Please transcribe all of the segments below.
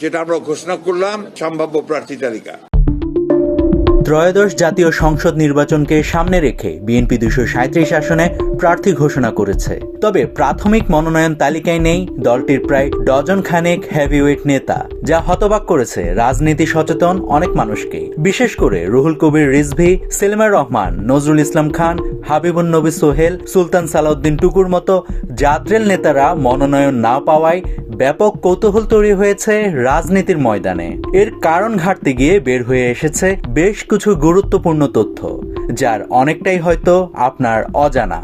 যেটা আমরা ঘোষণা করলাম সম্ভাব্য প্রার্থী তালিকা। ত্রয়োদশ জাতীয় সংসদ নির্বাচনকে সামনে রেখে বিএনপি 237 আসনে প্রার্থী ঘোষণা করেছে। তবে প্রাথমিক মনোনয়ন তালিকায় নেই দলটির প্রায় ডজন খানেক হেভিওয়েট নেতা, যা হতবাক করেছে রাজনীতি সচেতন অনেক মানুষকে। বিশেষ করে রুহুল কবির রিজভী, সেলিমার রহমান, নজরুল ইসলাম খান, হাবিবুন নবী সোহেল, সুলতান সালাউদ্দিন টুকুর মতো জাদ্রেল নেতারা মনোনয়ন না পাওয়ায় ব্যাপক কৌতূহল তৈরি হয়েছে রাজনীতির ময়দানে। এর কারণ ঘাটতে গিয়ে বের হয়ে এসেছে বেশ কিছু গুরুত্বপূর্ণ তথ্য, যার অনেকটাই হয়তো আপনার অজানা।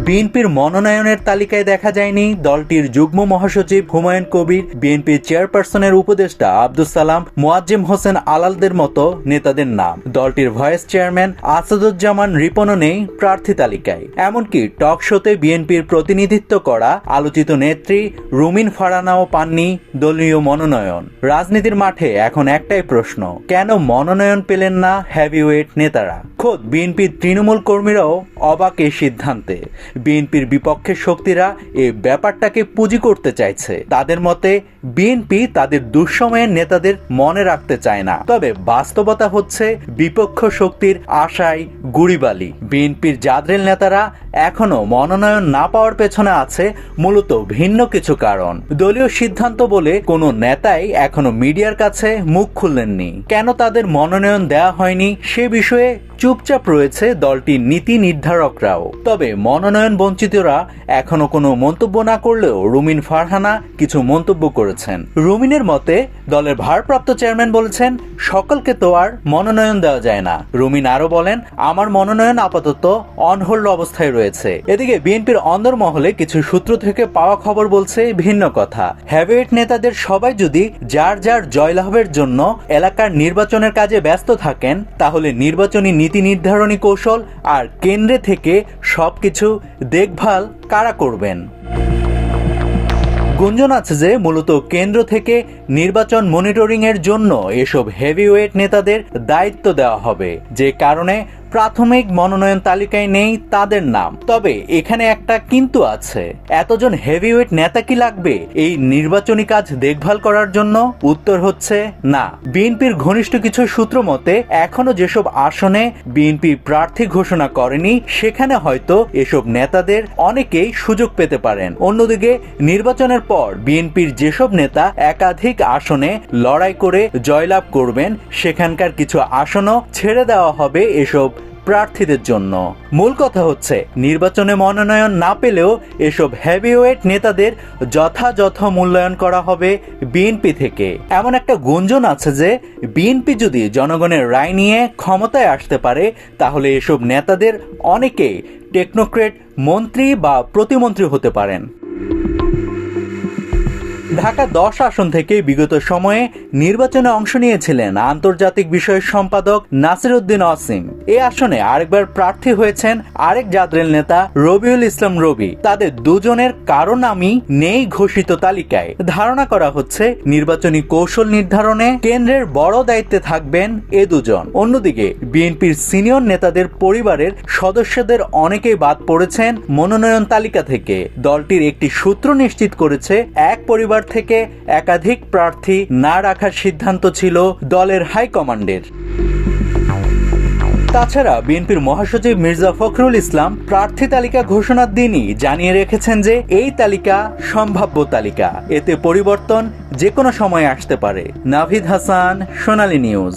বিএনপির মনোনয়নের তালিকায় দেখা যায়নি দলটির যুগ্ম মহাসচিব হুমায়ুন কবির, বিএনপির চেয়ারপারসনের উপদেষ্টা আব্দুস সালাম, মোয়াজ্জেম হোসেন আলালদের মতো নেতাদের নাম। দলটির ভাইস চেয়ারম্যান আসাদুজ্জামান রিপনও নেই প্রার্থী তালিকায়। এমনকি টক শোতে বিএনপির প্রতিনিধিত্ব করা আলোচিত নেত্রী রুমিন ফারহানাও পাননি দলীয় মনোনয়ন। রাজনীতির মাঠে এখন একটাই প্রশ্ন, কেন মনোনয়ন পেলেন না হেভিওয়েট নেতারা? খোদ বিএনপির তৃণমূল কর্মীরাও অবাক এই সিদ্ধান্তে। বিএনপির বিপক্ষের শক্তিরা এই ব্যাপারটাকে পুঁজি করতে চাইছে। তাদের মতে বিএনপি তাদের দুঃসময়ের নেতাদের মনে রাখতে চায় না, তবে বাস্তবতা হচ্ছে বিপক্ষ শক্তির আশায় গুড়িবালি। বিএনপির জাদ্রেল নেতারা এখনো মনোনয়ন না পাওয়ার পেছনে আছে মূলত ভিন্ন কিছু কারণ। দলীয় সিদ্ধান্ত বলে কোনো নেতাই এখনো মিডিয়ার কাছে মুখ খুললেননি। কেন তাদের মনোনয়ন দেওয়া হয়নি সে বিষয়ে চুপচাপ রয়েছে দলটির নীতি নির্ধারকরাও। তবে মনোনয়ন বঞ্চিতরা এখনো কোনো মন্তব্য না করলেও রুমিন ফারহানা কিছু মন্তব্য করেছেন। রুমিনের মতে দলের ভারপ্রাপ্ত চেয়ারম্যান বলেছেন, সকলকে তো আর মনোনয়ন দেওয়া যায় না। রুমিন আরো বলেন, আমার মনোনয়ন আপাতত অন হোল্ড অবস্থায় রয়েছে। এদিকে বিএনপির অন্দরমহলে কিছু সূত্র থেকে পাওয়া খবর বলছে ভিন্ন কথা। হেভিওয়েট নেতাদের সবাই যদি যার যার জয়লাভের জন্য এলাকার নির্বাচনের কাজে ব্যস্ত থাকেন, তাহলে নির্বাচনী নীতি নির্ধারণী কৌশল আর কেন্দ্রে থেকে সবকিছু দেখভাল কারা করবেন? গুঞ্জন আছে যে মূলত কেন্দ্র থেকে নির্বাচন মনিটরিং এর জন্য এসব হেভিওয়েট নেতাদের দায়িত্ব দেওয়া হবে, যে কারণে প্রাথমিক মনোনয়ন তালিকায় নেই তাদের নাম। তবে এখানে একটা কিন্তু আছে, এতজন হেভিওয়েট নেতা কি লাগবে এই নির্বাচনী কাজ দেখভাল করার জন্য? উত্তর হচ্ছে না। বিএনপির ঘনিষ্ঠ কিছু সূত্র মতে এখনো যেসব আসনে বিএনপি প্রার্থী ঘোষণা করেনি, সেখানে হয়তো এসব নেতাদের অনেকেই সুযোগ পেতে পারেন। অন্যদিকে নির্বাচনের পর বিএনপির যেসব নেতা একাধিক আসনে লড়াই করে জয়লাভ করবেন, সেখানকার কিছু আসনও ছেড়ে দেওয়া হবে এসব প্রার্থীদের জন্য। মূল কথা হচ্ছে নির্বাচনে মনোনয়ন না পেলেও এসব হেভিওয়েট নেতাদের যথাযথ মূল্যায়ন করা হবে বিএনপি থেকে। এমন একটা গুঞ্জন আছে যে বিএনপি যদি জনগণের রায় নিয়ে ক্ষমতায় আসতে পারে, তাহলে এসব নেতাদের অনেকেই টেকনোক্রেট, মন্ত্রী বা প্রতিমন্ত্রী হতে পারেন। ঢাকা 10 আসন থেকে বিগত সময়ে নির্বাচনে অংশ নিয়েছিলেন আন্তর্জাতিক বিষয়ের সম্পাদক নাসির উদ্দিন অসীম। এই আসনে আরেকবার প্রার্থী হয়েছেন আরেক জাদ্রেল নেতা রবিউল ইসলাম রবি। তাদের দুজনের কারো নামই নেই ঘোষিত তালিকায়। ধারণা করা হচ্ছে নির্বাচনী কৌশল নির্ধারণে কেন্দ্রের বড় দায়িত্বে থাকবেন এ দুজন। অন্যদিকে বিএনপির সিনিয়র নেতাদের পরিবারের সদস্যদের অনেকেই বাদ পড়েছেন মনোনয়ন তালিকা থেকে। দলটির একটি সূত্র নিশ্চিত করেছে, এক পরিবার থেকে একাধিক প্রার্থী না রাখার সিদ্ধান্ত ছিল দলের হাইকমান্ডের। তাছাড়া বিএনপির মহাসচিব মির্জা ফখরুল ইসলাম প্রার্থী তালিকা ঘোষণার দিনই জানিয়ে রেখেছেন যে এই তালিকা সম্ভাব্য তালিকা, এতে পরিবর্তন যে কোনো সময় আসতে পারে। নাভিদ হাসান, সোনালী নিউজ।